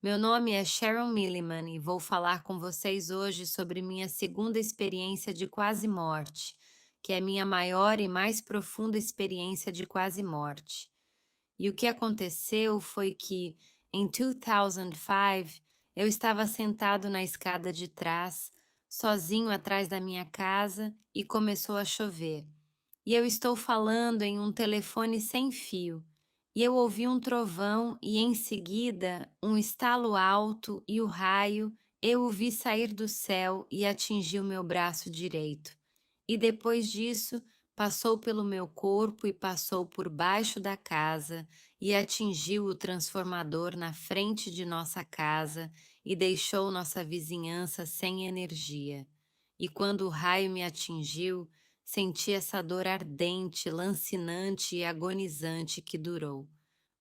Meu nome é Sharon Milliman e vou falar com vocês hoje sobre minha segunda experiência de quase morte, que é minha maior e mais profunda experiência de quase morte. E o que aconteceu foi que, em 2005, eu estava sentado na escada de trás, sozinho atrás da minha casa, e começou a chover. E eu estou falando em um telefone sem fio. E eu ouvi um trovão e em seguida um estalo alto e o raio eu o vi sair do céu e atingir o meu braço direito. E depois disso passou pelo meu corpo e passou por baixo da casa e atingiu o transformador na frente de nossa casa e deixou nossa vizinhança sem energia. E quando o raio me atingiu, senti essa dor ardente, lancinante e agonizante que durou.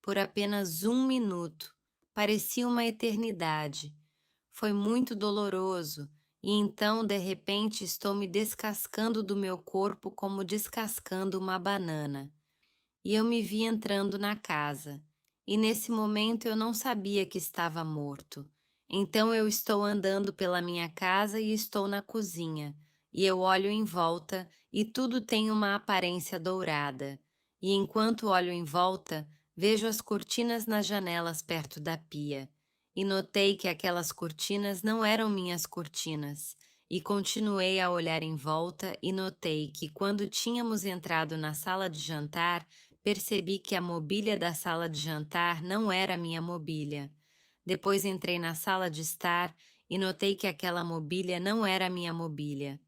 Por apenas 1 minuto. Parecia uma eternidade. Foi muito doloroso, e então, de repente, estou me descascando do meu corpo como descascando uma banana. E eu me vi entrando na casa. E nesse momento eu não sabia que estava morto. Então eu estou andando pela minha casa e estou na cozinha. E eu olho em volta e tudo tem uma aparência dourada. E enquanto olho em volta, vejo as cortinas nas janelas perto da pia. E notei que aquelas cortinas não eram minhas cortinas. E continuei a olhar em volta e notei que quando tínhamos entrado na sala de jantar, percebi que a mobília da sala de jantar não era minha mobília. Depois entrei na sala de estar e notei que aquela mobília não era minha mobília.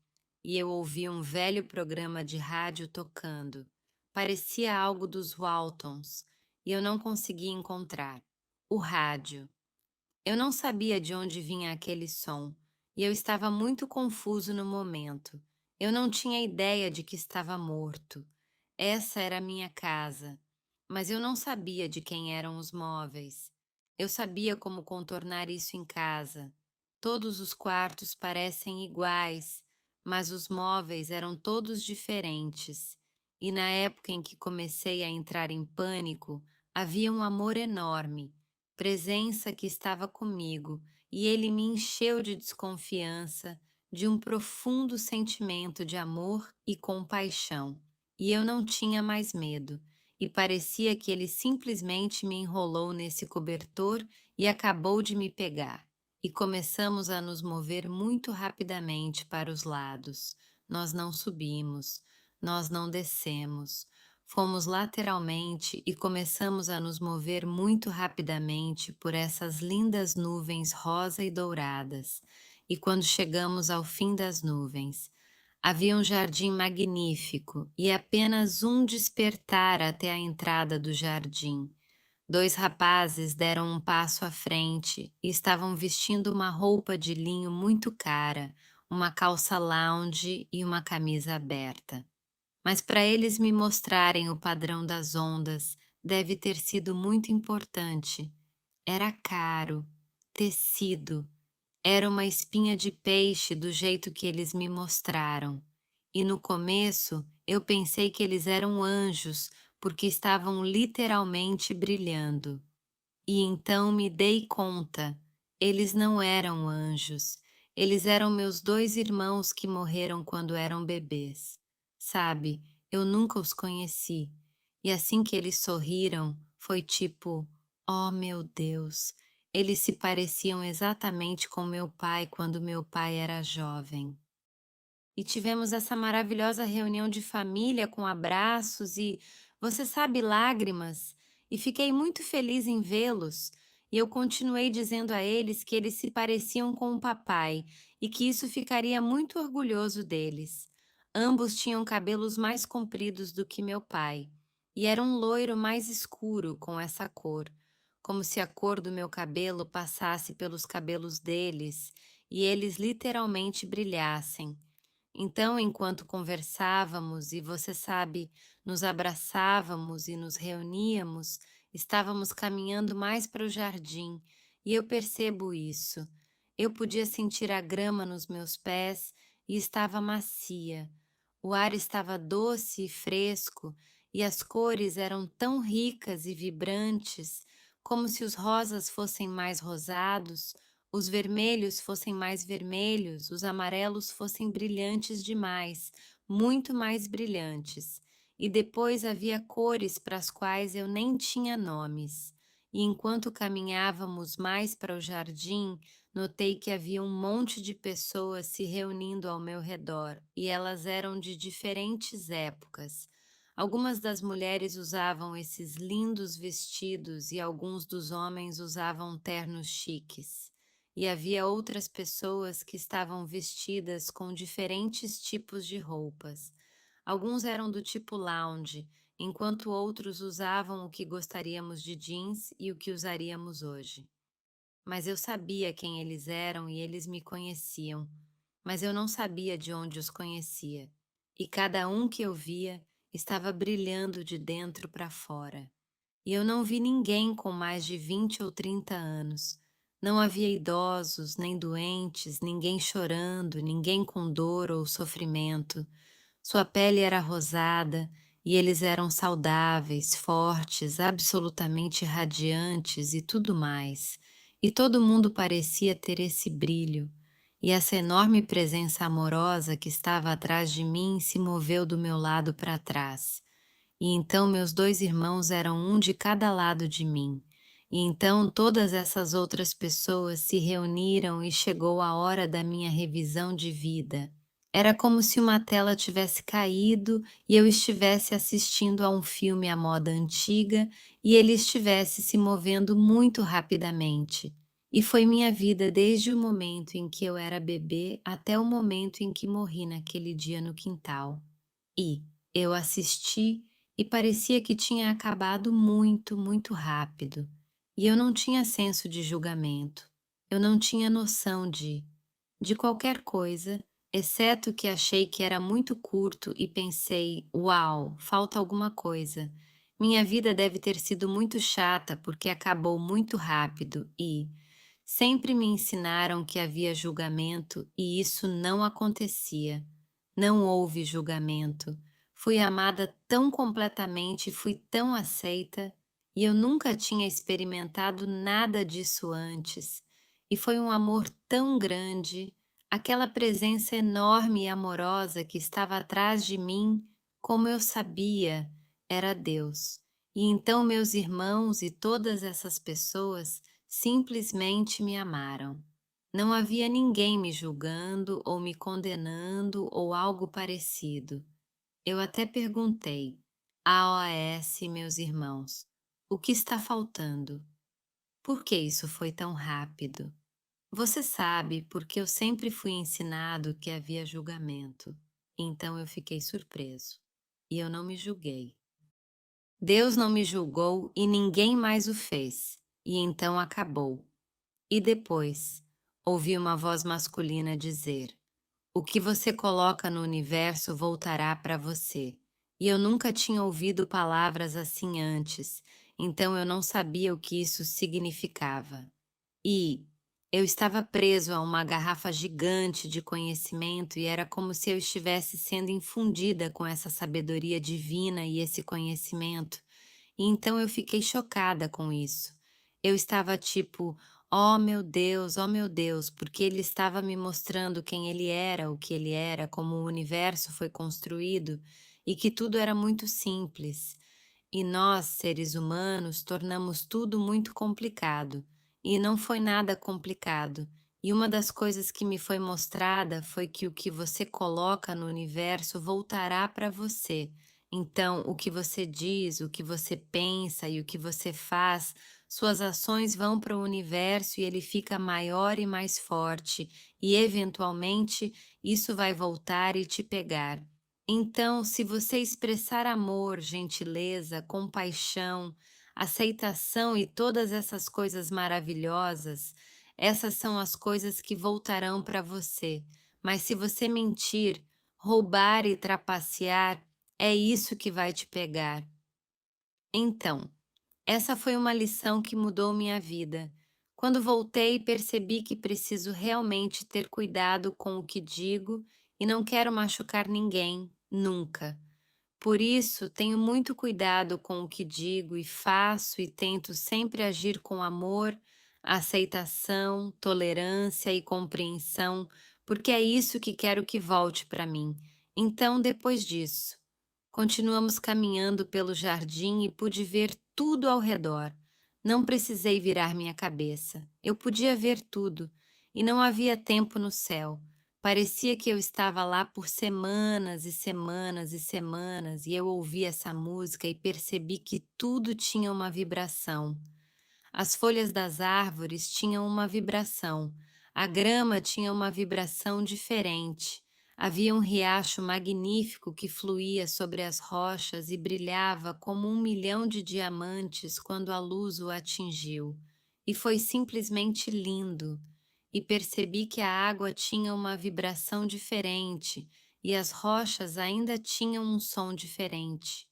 E eu ouvi um velho programa de rádio tocando. Parecia algo dos Waltons, e eu não conseguia encontrar. O rádio. Eu não sabia de onde vinha aquele som, e eu estava muito confuso no momento. Eu não tinha ideia de que estava morto. Essa era a minha casa, mas eu não sabia de quem eram os móveis. Eu sabia como contornar isso em casa. Todos os quartos parecem iguais, mas os móveis eram todos diferentes. E na época em que comecei a entrar em pânico, havia um amor enorme, presença que estava comigo, e ele me encheu de desconfiança, de um profundo sentimento de amor e compaixão. E eu não tinha mais medo, e parecia que ele simplesmente me enrolou nesse cobertor e acabou de me pegar. E começamos a nos mover muito rapidamente para os lados. Nós não subimos, nós não descemos. Fomos lateralmente e começamos a nos mover muito rapidamente por essas lindas nuvens rosa e douradas. E quando chegamos ao fim das nuvens, havia um jardim magnífico e apenas um despertar até a entrada do jardim. Dois rapazes deram um passo à frente e estavam vestindo uma roupa de linho muito cara, uma calça lounge e uma camisa aberta. Mas para eles me mostrarem o padrão das ondas, deve ter sido muito importante. Era caro, tecido, era uma espinha de peixe do jeito que eles me mostraram. E no começo eu pensei que eles eram anjos, porque estavam literalmente brilhando. E então me dei conta, eles não eram anjos, eles eram meus dois irmãos que morreram quando eram bebês. Sabe, eu nunca os conheci, e assim que eles sorriram, foi tipo, oh meu Deus, eles se pareciam exatamente com meu pai quando meu pai era jovem. E tivemos essa maravilhosa reunião de família com abraços e, você sabe, lágrimas. E fiquei muito feliz em vê-los. E eu continuei dizendo a eles que eles se pareciam com o papai e que isso ficaria muito orgulhoso deles. Ambos tinham cabelos mais compridos do que meu pai. E era um loiro mais escuro com essa cor, como se a cor do meu cabelo passasse pelos cabelos deles e eles literalmente brilhassem. Então, enquanto conversávamos e você sabe, nos abraçávamos e nos reuníamos, estávamos caminhando mais para o jardim e eu percebo isso. Eu podia sentir a grama nos meus pés e estava macia. O ar estava doce e fresco e as cores eram tão ricas e vibrantes como se os rosas fossem mais rosados, os vermelhos fossem mais vermelhos, os amarelos fossem brilhantes demais, muito mais brilhantes. E depois havia cores para as quais eu nem tinha nomes. E enquanto caminhávamos mais para o jardim, notei que havia um monte de pessoas se reunindo ao meu redor, e elas eram de diferentes épocas. Algumas das mulheres usavam esses lindos vestidos e alguns dos homens usavam ternos chiques. E havia outras pessoas que estavam vestidas com diferentes tipos de roupas. Alguns eram do tipo lounge, enquanto outros usavam o que gostaríamos de jeans e o que usaríamos hoje. Mas eu sabia quem eles eram e eles me conheciam, mas eu não sabia de onde os conhecia. E cada um que eu via estava brilhando de dentro para fora. E eu não vi ninguém com mais de 20 ou 30 anos. Não havia idosos, nem doentes, ninguém chorando, ninguém com dor ou sofrimento. Sua pele era rosada e eles eram saudáveis, fortes, absolutamente radiantes e tudo mais. E todo mundo parecia ter esse brilho. E essa enorme presença amorosa que estava atrás de mim se moveu do meu lado para trás. E então meus dois irmãos eram um de cada lado de mim. E então todas essas outras pessoas se reuniram e chegou a hora da minha revisão de vida. Era como se uma tela tivesse caído e eu estivesse assistindo a um filme à moda antiga e ele estivesse se movendo muito rapidamente. E foi minha vida desde o momento em que eu era bebê até o momento em que morri naquele dia no quintal. E eu assisti e parecia que tinha acabado muito, muito rápido. E eu não tinha senso de julgamento. Eu não tinha noção de qualquer coisa, exceto que achei que era muito curto e pensei: uau, falta alguma coisa. Minha vida deve ter sido muito chata porque acabou muito rápido e sempre me ensinaram que havia julgamento e isso não acontecia. Não houve julgamento. Fui amada tão completamente, fui tão aceita, e eu nunca tinha experimentado nada disso antes. E foi um amor tão grande, aquela presença enorme e amorosa que estava atrás de mim, como eu sabia, era Deus. E então meus irmãos e todas essas pessoas simplesmente me amaram. Não havia ninguém me julgando ou me condenando ou algo parecido. Eu até perguntei: AOS, meus irmãos, o que está faltando? Por que isso foi tão rápido? Você sabe, porque eu sempre fui ensinado que havia julgamento. Então eu fiquei surpreso. E eu não me julguei. Deus não me julgou e ninguém mais o fez. E então acabou. E depois, ouvi uma voz masculina dizer: o que você coloca no universo voltará para você. E eu nunca tinha ouvido palavras assim antes, então eu não sabia o que isso significava. E eu estava preso a uma garrafa gigante de conhecimento e era como se eu estivesse sendo infundida com essa sabedoria divina e esse conhecimento. E então eu fiquei chocada com isso. Eu estava tipo, oh meu Deus, porque ele estava me mostrando quem ele era, o que ele era, como o universo foi construído e que tudo era muito simples. E nós, seres humanos, tornamos tudo muito complicado. E não foi nada complicado. E uma das coisas que me foi mostrada foi que o que você coloca no universo voltará para você. Então, o que você diz, o que você pensa e o que você faz, suas ações vão para o universo e ele fica maior e mais forte, e eventualmente isso vai voltar e te pegar. Então, se você expressar amor, gentileza, compaixão, aceitação e todas essas coisas maravilhosas, essas são as coisas que voltarão para você. Mas se você mentir, roubar e trapacear, é isso que vai te pegar. Então, essa foi uma lição que mudou minha vida. Quando voltei, percebi que preciso realmente ter cuidado com o que digo e não quero machucar ninguém, nunca. Por isso, tenho muito cuidado com o que digo e faço e tento sempre agir com amor, aceitação, tolerância e compreensão, porque é isso que quero que volte para mim. Então, depois disso, continuamos caminhando pelo jardim e pude ver tudo ao redor. Não precisei virar minha cabeça. Eu podia ver tudo, e não havia tempo no céu. Parecia que eu estava lá por semanas e semanas e semanas, e eu ouvi essa música e percebi que tudo tinha uma vibração. As folhas das árvores tinham uma vibração, a grama tinha uma vibração diferente. Havia um riacho magnífico que fluía sobre as rochas e brilhava como 1 milhão de diamantes quando a luz o atingiu. E foi simplesmente lindo. E percebi que a água tinha uma vibração diferente e as rochas ainda tinham um som diferente.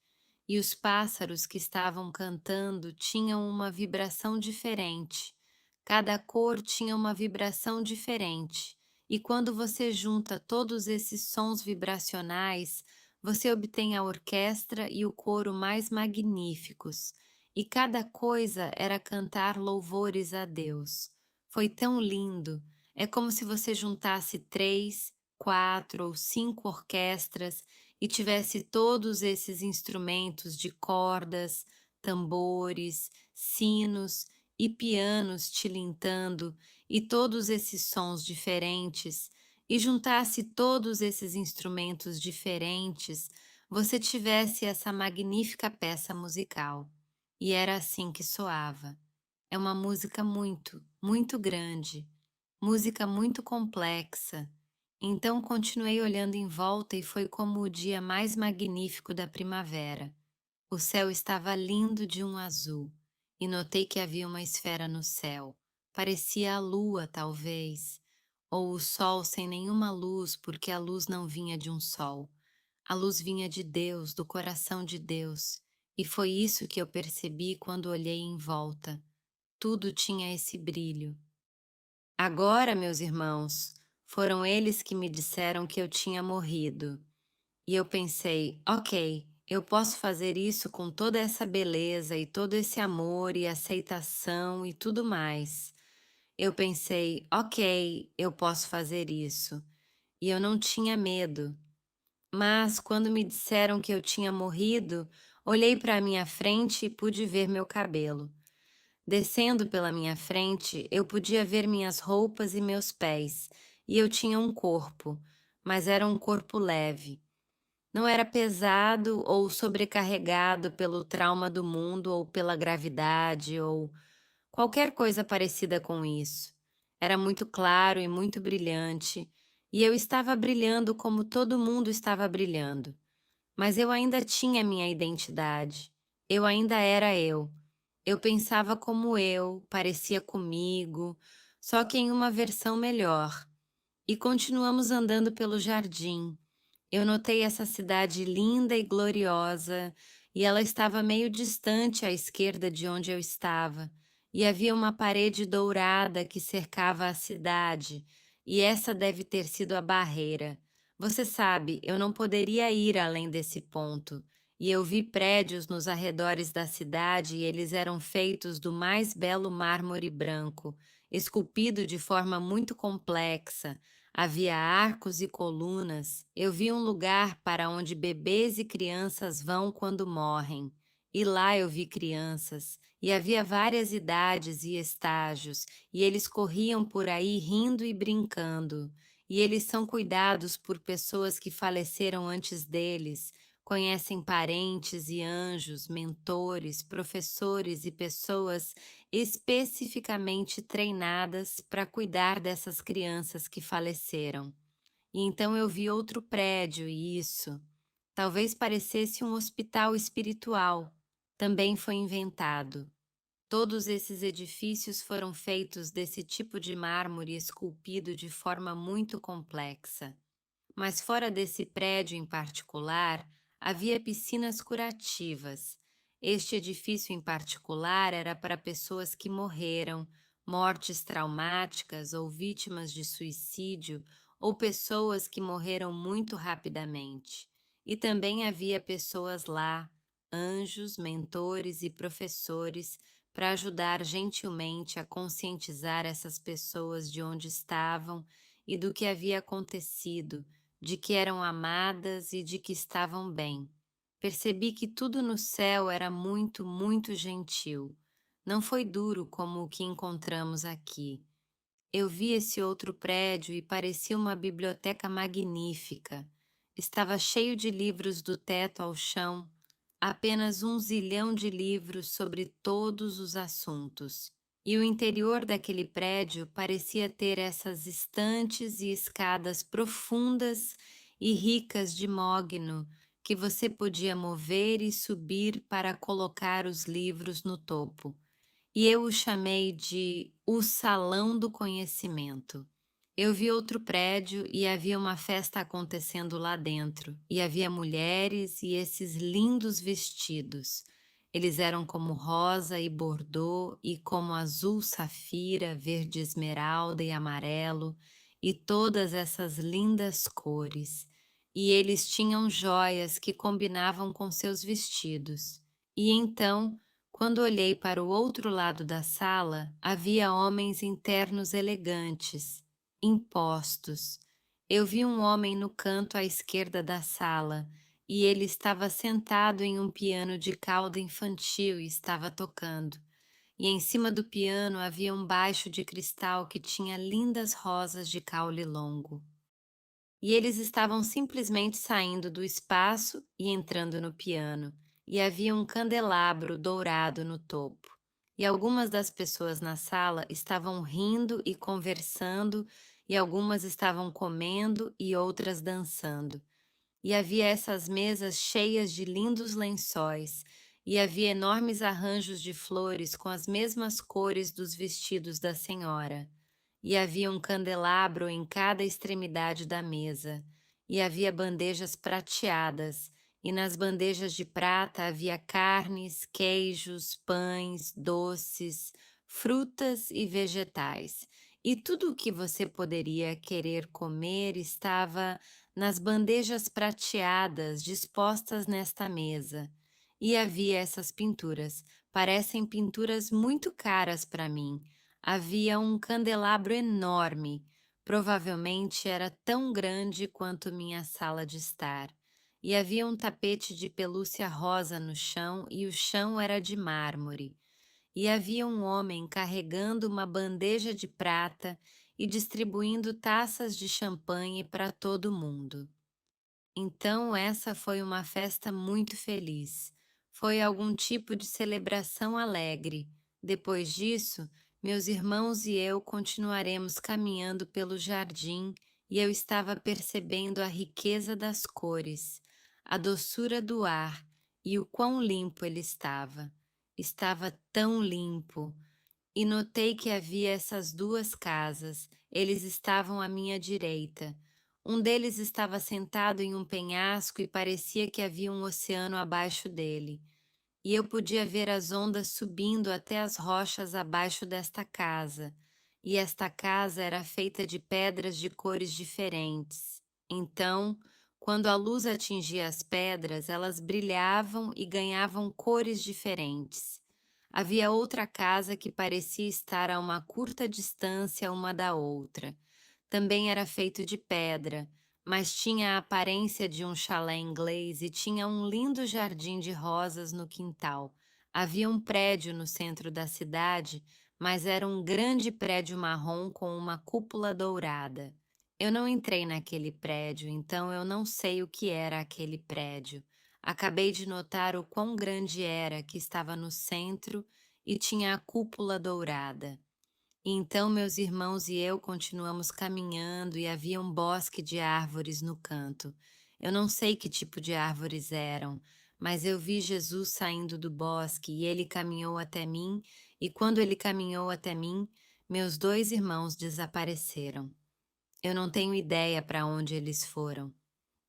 E os pássaros que estavam cantando tinham uma vibração diferente. Cada cor tinha uma vibração diferente. E quando você junta todos esses sons vibracionais, você obtém a orquestra e o coro mais magníficos. E cada coisa era cantar louvores a Deus. Foi tão lindo. É como se você juntasse 3, 4 ou 5 orquestras e tivesse todos esses instrumentos de cordas, tambores, sinos e pianos tilintando e todos esses sons diferentes, e juntasse todos esses instrumentos diferentes, você tivesse essa magnífica peça musical. E era assim que soava. É uma música muito, muito grande, música muito complexa. Então continuei olhando em volta e foi como o dia mais magnífico da primavera. O céu estava lindo de um azul, e notei que havia uma esfera no céu. Parecia a lua, talvez, ou o sol sem nenhuma luz, porque a luz não vinha de um sol. A luz vinha de Deus, do coração de Deus, e foi isso que eu percebi quando olhei em volta. Tudo tinha esse brilho. Agora, meus irmãos, foram eles que me disseram que eu tinha morrido. E eu pensei, ok, eu posso fazer isso com toda essa beleza e todo esse amor e aceitação e tudo mais. Eu pensei, ok, eu posso fazer isso. E eu não tinha medo. Mas quando me disseram que eu tinha morrido, olhei para a minha frente e pude ver meu cabelo. Descendo pela minha frente, eu podia ver minhas roupas e meus pés, e eu tinha um corpo, mas era um corpo leve. Não era pesado ou sobrecarregado pelo trauma do mundo ou pela gravidade ou qualquer coisa parecida com isso. Era muito claro e muito brilhante, e eu estava brilhando como todo mundo estava brilhando. Mas eu ainda tinha minha identidade. Eu ainda era eu. Eu pensava como eu, parecia comigo, só que em uma versão melhor. E continuamos andando pelo jardim. Eu notei essa cidade linda e gloriosa, e ela estava meio distante à esquerda de onde eu estava, e havia uma parede dourada que cercava a cidade, e essa deve ter sido a barreira. Você sabe, eu não poderia ir além desse ponto, e eu vi prédios nos arredores da cidade e eles eram feitos do mais belo mármore branco, esculpido de forma muito complexa. Havia arcos e colunas. Eu vi um lugar para onde bebês e crianças vão quando morrem. E lá eu vi crianças, e havia várias idades e estágios, e eles corriam por aí rindo e brincando. E eles são cuidados por pessoas que faleceram antes deles, conhecem parentes e anjos, mentores, professores e pessoas especificamente treinadas para cuidar dessas crianças que faleceram. E então eu vi outro prédio e isso, talvez parecesse um hospital espiritual, também foi inventado. Todos esses edifícios foram feitos desse tipo de mármore esculpido de forma muito complexa. Mas fora desse prédio em particular, havia piscinas curativas. Este edifício em particular era para pessoas que morreram, mortes traumáticas ou vítimas de suicídio, ou pessoas que morreram muito rapidamente. E também havia pessoas lá, anjos, mentores e professores, para ajudar gentilmente a conscientizar essas pessoas de onde estavam e do que havia acontecido, de que eram amadas e de que estavam bem. Percebi que tudo no céu era muito, muito gentil. Não foi duro como o que encontramos aqui. Eu vi esse outro prédio e parecia uma biblioteca magnífica. Estava cheio de livros do teto ao chão, apenas 1 zilhão de livros sobre todos os assuntos. E o interior daquele prédio parecia ter essas estantes e escadas profundas e ricas de mogno que você podia mover e subir para colocar os livros no topo. E eu o chamei de o Salão do Conhecimento. Eu vi outro prédio e havia uma festa acontecendo lá dentro, e havia mulheres e esses lindos vestidos. Eles eram como rosa e bordô, e como azul safira, verde esmeralda e amarelo, e todas essas lindas cores. E eles tinham joias que combinavam com seus vestidos. E então, quando olhei para o outro lado da sala, havia homens internos elegantes, impostos. Eu vi um homem no canto à esquerda da sala, e ele estava sentado em um piano de cauda infantil e estava tocando. E em cima do piano havia um baixo de cristal que tinha lindas rosas de caule longo. E eles estavam simplesmente saindo do espaço e entrando no piano, e havia um candelabro dourado no topo. E algumas das pessoas na sala estavam rindo e conversando, e algumas estavam comendo e outras dançando. E havia essas mesas cheias de lindos lençóis, e havia enormes arranjos de flores com as mesmas cores dos vestidos da senhora. E havia um candelabro em cada extremidade da mesa, e havia bandejas prateadas, e nas bandejas de prata havia carnes, queijos, pães, doces, frutas e vegetais. E tudo o que você poderia querer comer estava nas bandejas prateadas dispostas nesta mesa. E havia essas pinturas, parecem pinturas muito caras para mim. Havia um candelabro enorme, provavelmente era tão grande quanto minha sala de estar. E havia um tapete de pelúcia rosa no chão, e o chão era de mármore. E havia um homem carregando uma bandeja de prata e distribuindo taças de champanhe para todo mundo. Então essa foi uma festa muito feliz. Foi algum tipo de celebração alegre. Depois disso, meus irmãos e eu continuaremos caminhando pelo jardim, e eu estava percebendo a riqueza das cores, a doçura do ar e o quão limpo ele estava. Estava tão limpo. E notei que havia essas 2 casas, eles estavam à minha direita. Um deles estava sentado em um penhasco e parecia que havia um oceano abaixo dele. E eu podia ver as ondas subindo até as rochas abaixo desta casa. E esta casa era feita de pedras de cores diferentes. Então, quando a luz atingia as pedras, elas brilhavam e ganhavam cores diferentes. Havia outra casa que parecia estar a uma curta distância uma da outra. Também era feito de pedra, mas tinha a aparência de um chalé inglês e tinha um lindo jardim de rosas no quintal. Havia um prédio no centro da cidade, mas era um grande prédio marrom com uma cúpula dourada. Eu não entrei naquele prédio, então eu não sei o que era aquele prédio. Acabei de notar o quão grande era, que estava no centro e tinha a cúpula dourada. E então meus irmãos e eu continuamos caminhando e havia um bosque de árvores no canto. Eu não sei que tipo de árvores eram, mas eu vi Jesus saindo do bosque e ele caminhou até mim, e quando ele caminhou até mim, meus 2 irmãos desapareceram. Eu não tenho ideia para onde eles foram.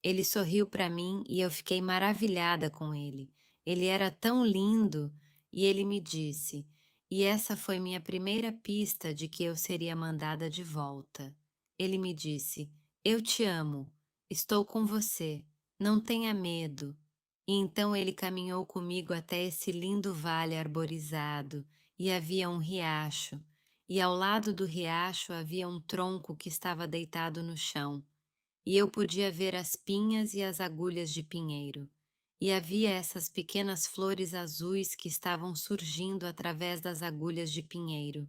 Ele sorriu para mim e eu fiquei maravilhada com ele. Ele era tão lindo e ele me disse, e essa foi minha primeira pista de que eu seria mandada de volta. Ele me disse: Eu te amo, estou com você. Não tenha medo. E então ele caminhou comigo até esse lindo vale arborizado, e havia um riacho, e ao lado do riacho havia um tronco que estava deitado no chão, e eu podia ver as pinhas e as agulhas de pinheiro. E havia essas pequenas flores azuis que estavam surgindo através das agulhas de pinheiro.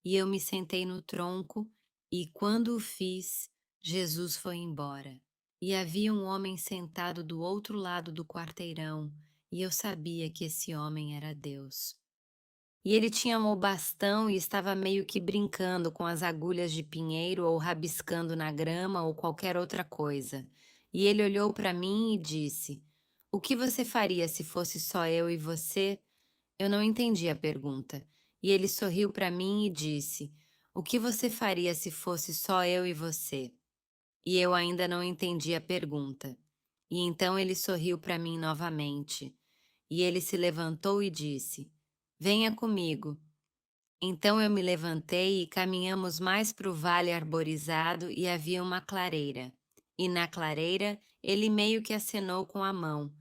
E eu me sentei no tronco, e quando o fiz, Jesus foi embora. E havia um homem sentado do outro lado do quarteirão, e eu sabia que esse homem era Deus. E ele tinha um bastão e estava meio que brincando com as agulhas de pinheiro ou rabiscando na grama ou qualquer outra coisa. E ele olhou para mim e disse: O que você faria se fosse só eu e você? Eu não entendi a pergunta. E ele sorriu para mim e disse: O que você faria se fosse só eu e você? E eu ainda não entendi a pergunta. E então ele sorriu para mim novamente. E ele se levantou e disse: Venha comigo. Então eu me levantei e caminhamos mais para o vale arborizado e havia uma clareira. E na clareira ele meio que acenou com a mão.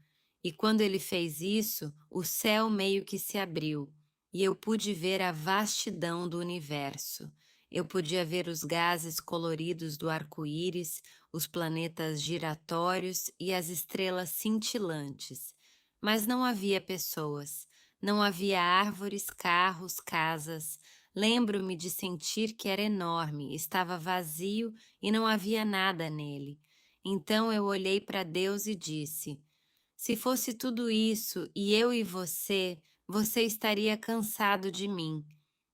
E quando ele fez isso, o céu meio que se abriu, e eu pude ver a vastidão do universo. Eu podia ver os gases coloridos do arco-íris, os planetas giratórios e as estrelas cintilantes. Mas não havia pessoas. Não havia árvores, carros, casas. Lembro-me de sentir que era enorme, estava vazio e não havia nada nele. Então eu olhei para Deus e disse: Se fosse tudo isso e eu e você, você estaria cansado de mim.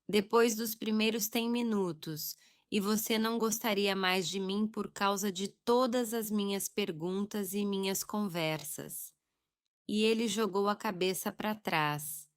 Depois dos primeiros 100 minutos, e você não gostaria mais de mim por causa de todas as minhas perguntas e minhas conversas. E ele jogou a cabeça para trás.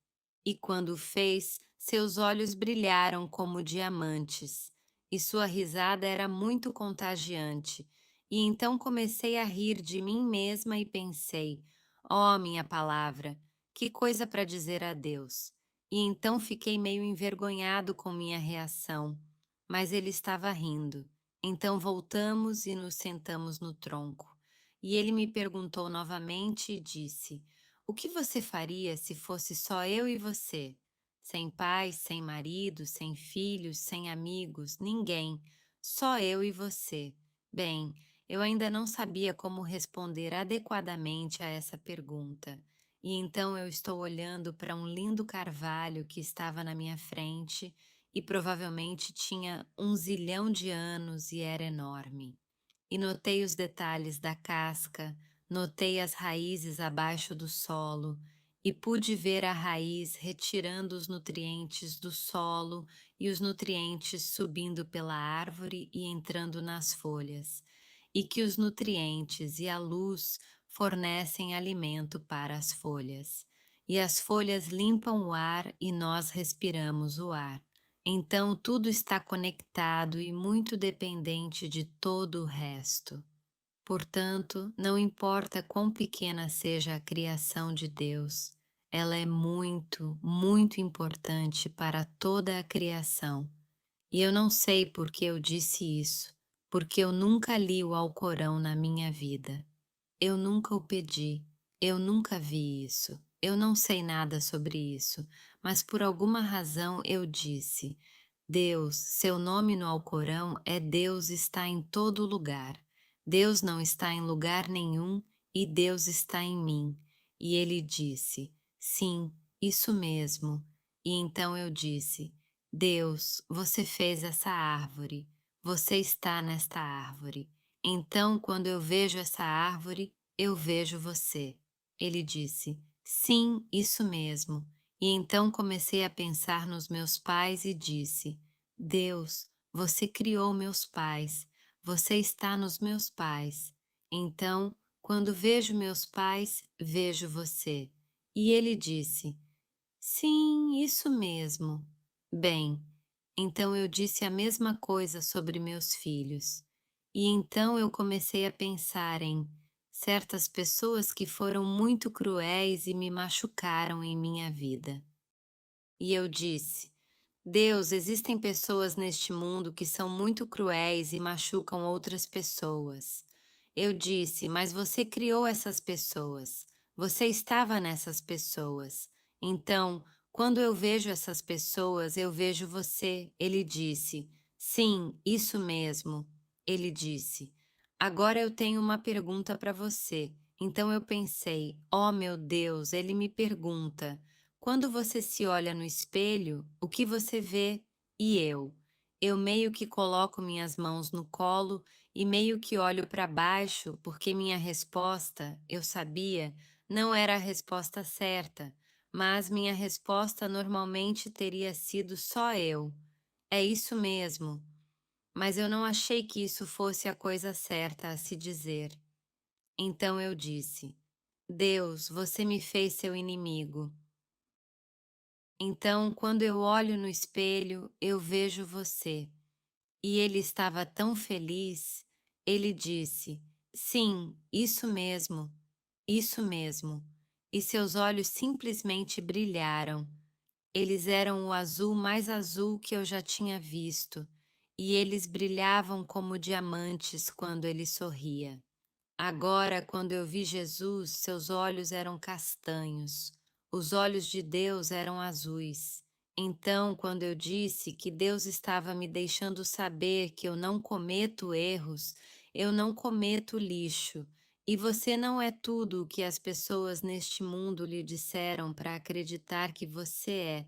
E quando o fez, seus olhos brilharam como diamantes, e sua risada era muito contagiante. E então comecei a rir de mim mesma e pensei: Oh, minha palavra, que coisa para dizer a Deus. E então fiquei meio envergonhado com minha reação, mas ele estava rindo. Então voltamos e nos sentamos no tronco. E ele me perguntou novamente e disse: O que você faria se fosse só eu e você? Sem pai, sem marido, sem filhos, sem amigos, ninguém, só eu e você. Bem, eu ainda não sabia como responder adequadamente a essa pergunta. E então eu estou olhando para um lindo carvalho que estava na minha frente e provavelmente tinha 1 zilhão de anos e era enorme. E notei os detalhes da casca, notei as raízes abaixo do solo e pude ver a raiz retirando os nutrientes do solo e os nutrientes subindo pela árvore e entrando nas folhas, e que os nutrientes e a luz fornecem alimento para as folhas, e as folhas limpam o ar e nós respiramos o ar. Então tudo está conectado e muito dependente de todo o resto. Portanto, não importa quão pequena seja a criação de Deus, ela é muito, muito importante para toda a criação. E eu não sei por que eu disse isso, porque eu nunca li o Alcorão na minha vida. Eu nunca o pedi, eu nunca vi isso, eu não sei nada sobre isso, mas por alguma razão eu disse: Deus, seu nome no Alcorão é Deus está em todo lugar. Deus não está em lugar nenhum e Deus está em mim. E ele disse: Sim, isso mesmo. E então eu disse: Deus, você fez essa árvore, você está nesta árvore. Então, quando eu vejo essa árvore, eu vejo você. Ele disse: Sim, isso mesmo. E então comecei a pensar nos meus pais e disse: Deus, você criou meus pais, você está nos meus pais. Então, quando vejo meus pais, vejo você. E ele disse: Sim, isso mesmo. Bem, então eu disse a mesma coisa sobre meus filhos. E então eu comecei a pensar em certas pessoas que foram muito cruéis e me machucaram em minha vida. E eu disse: Deus, existem pessoas neste mundo que são muito cruéis e machucam outras pessoas. Eu disse: Mas você criou essas pessoas. Você estava nessas pessoas. Então, quando eu vejo essas pessoas, eu vejo você. Ele disse: Sim, isso mesmo. Ele disse: Agora eu tenho uma pergunta para você. Então eu pensei: Oh meu Deus, ele me pergunta. Quando você se olha no espelho, o que você vê? E eu? Eu meio que coloco minhas mãos no colo e meio que olho para baixo porque minha resposta, eu sabia, não era a resposta certa, mas minha resposta normalmente teria sido só eu. É isso mesmo. Mas eu não achei que isso fosse a coisa certa a se dizer. Então eu disse: Deus, você me fez seu inimigo. Então, quando eu olho no espelho, eu vejo você. E ele estava tão feliz, ele disse: Sim, isso mesmo, isso mesmo. E seus olhos simplesmente brilharam. Eles eram o azul mais azul que eu já tinha visto, e eles brilhavam como diamantes quando ele sorria. Agora, quando eu vi Jesus, seus olhos eram castanhos, os olhos de Deus eram azuis. Então, quando eu disse que Deus estava me deixando saber que eu não cometo erros, eu não cometo lixo, e você não é tudo o que as pessoas neste mundo lhe disseram para acreditar que você é.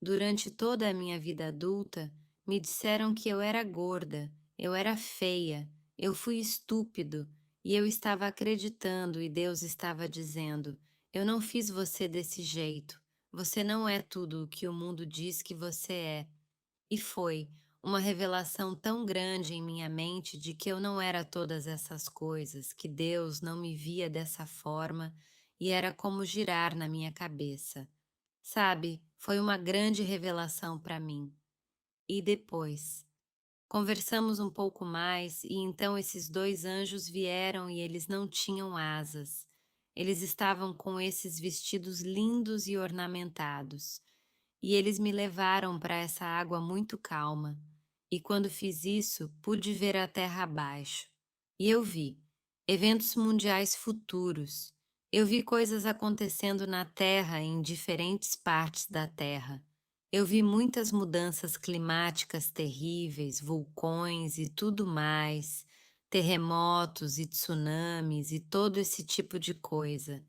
Durante toda a minha vida adulta, me disseram que eu era gorda, eu era feia, eu fui estúpido, e eu estava acreditando e Deus estava dizendo: Eu não fiz você desse jeito. Você não é tudo o que o mundo diz que você é. E foi uma revelação tão grande em minha mente de que eu não era todas essas coisas, que Deus não me via dessa forma e era como girar na minha cabeça. Sabe, foi uma grande revelação para mim. E depois? Conversamos um pouco mais e então esses dois anjos vieram e eles não tinham asas. Eles estavam com esses vestidos lindos e ornamentados. E eles me levaram para essa água muito calma. E quando fiz isso, pude ver a terra abaixo. E eu vi eventos mundiais futuros. Eu vi coisas acontecendo na Terra em diferentes partes da Terra. Eu vi muitas mudanças climáticas terríveis, vulcões e tudo mais, terremotos e tsunamis e todo esse tipo de coisa.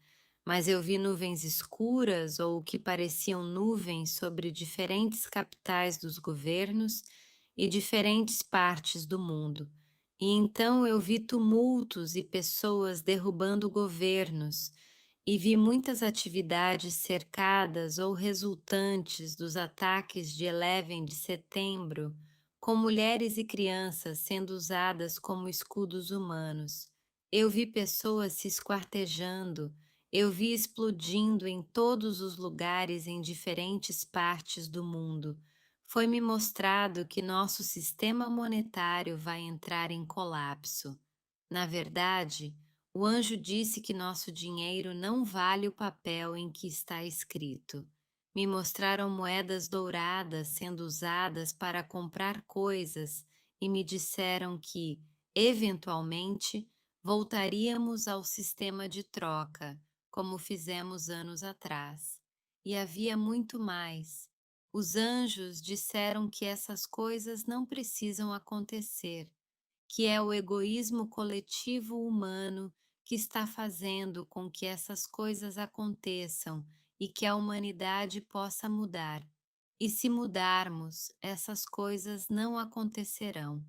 Mas eu vi nuvens escuras ou o que pareciam nuvens sobre diferentes capitais dos governos e diferentes partes do mundo. E então eu vi tumultos e pessoas derrubando governos, e vi muitas atividades cercadas ou resultantes dos ataques de 11 de setembro, com mulheres e crianças sendo usadas como escudos humanos. Eu vi pessoas se esquartejando, eu vi explodindo em todos os lugares em diferentes partes do mundo. Foi-me mostrado que nosso sistema monetário vai entrar em colapso. Na verdade, o anjo disse que nosso dinheiro não vale o papel em que está escrito. Me mostraram moedas douradas sendo usadas para comprar coisas e me disseram que, eventualmente, voltaríamos ao sistema de troca, como fizemos anos atrás. E havia muito mais. Os anjos disseram que essas coisas não precisam acontecer, que é o egoísmo coletivo humano que está fazendo com que essas coisas aconteçam e que a humanidade possa mudar. E se mudarmos, essas coisas não acontecerão.